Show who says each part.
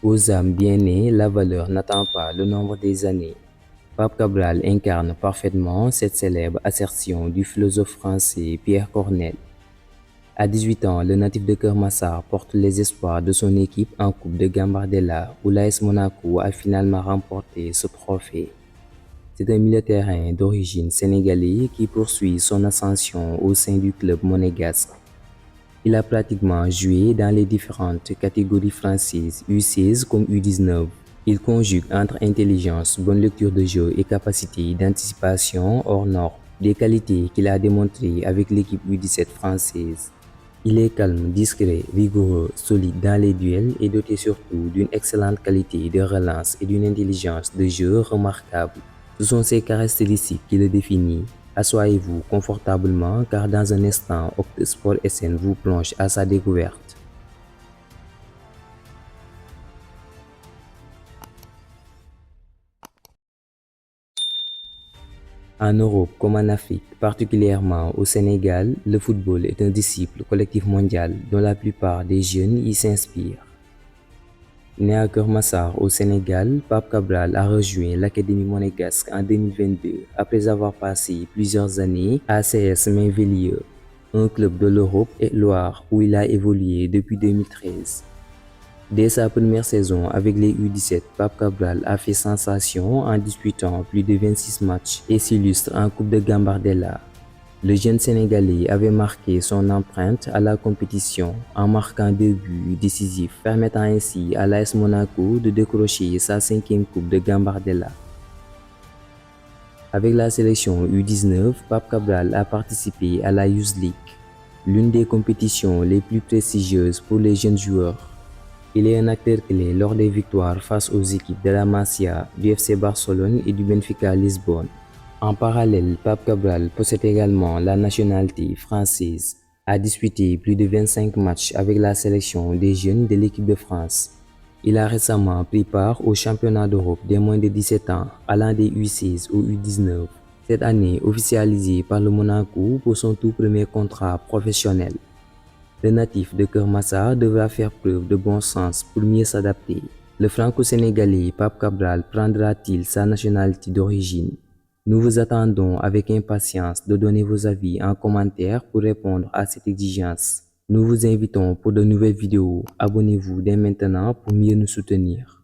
Speaker 1: Aux âmes bien nées, la valeur n'attend pas le nombre des années. Pape Cabral incarne parfaitement cette célèbre assertion du philosophe français Pierre Corneille. À 18 ans, le natif de Keur Massar porte les espoirs de son équipe en Coupe de Gambardella où l'AS Monaco a finalement remporté ce trophée. C'est un milieu de terrain d'origine sénégalaise qui poursuit son ascension au sein du club monégasque. Il a pratiquement joué dans les différentes catégories françaises U16 comme U19. Il conjugue entre intelligence, bonne lecture de jeu et capacité d'anticipation hors norme, des qualités qu'il a démontrées avec l'équipe U17 française. Il est calme, discret, rigoureux, solide dans les duels et doté surtout d'une excellente qualité de relance et d'une intelligence de jeu remarquable. Ce sont ces caractéristiques qui le définissent. Assoyez-vous confortablement car dans un instant, Octosport SN vous plonge à sa découverte. En Europe comme en Afrique, particulièrement au Sénégal, le football est un disciple collectif mondial dont la plupart des jeunes y s'inspirent. Né à Keur Massar au Sénégal, Pape Cabral a rejoint l'Académie monégasque en 2022 après avoir passé plusieurs années à CS Mainvilliers, un club de l'Europe et Loire où il a évolué depuis 2013. Dès sa première saison avec les U17, Pape Cabral a fait sensation en disputant plus de 26 matchs et s'illustre en Coupe de Gambardella. Le jeune Sénégalais avait marqué son empreinte à la compétition en marquant 2 buts décisifs, permettant ainsi à l'AS Monaco de décrocher sa 5e Coupe de Gambardella. Avec la sélection U19, Pape Cabral a participé à la Youth League, l'une des compétitions les plus prestigieuses pour les jeunes joueurs. Il est un acteur clé lors des victoires face aux équipes de la Masia, du FC Barcelone et du Benfica Lisbonne. En parallèle, Pape Cabral possède également la nationalité française, a disputé plus de 25 matchs avec la sélection des jeunes de l'équipe de France. Il a récemment pris part au championnat d'Europe des moins de 17 ans, allant des U16 au U19. Cette année officialisée par le Monaco pour son tout premier contrat professionnel. Le natif de Keur Massar devra faire preuve de bon sens pour mieux s'adapter. Le franco-sénégalais Pape Cabral prendra-t-il sa nationalité d'origine? Nous vous attendons avec impatience de donner vos avis en commentaire pour répondre à cette exigence. Nous vous invitons pour de nouvelles vidéos. Abonnez-vous dès maintenant pour mieux nous soutenir.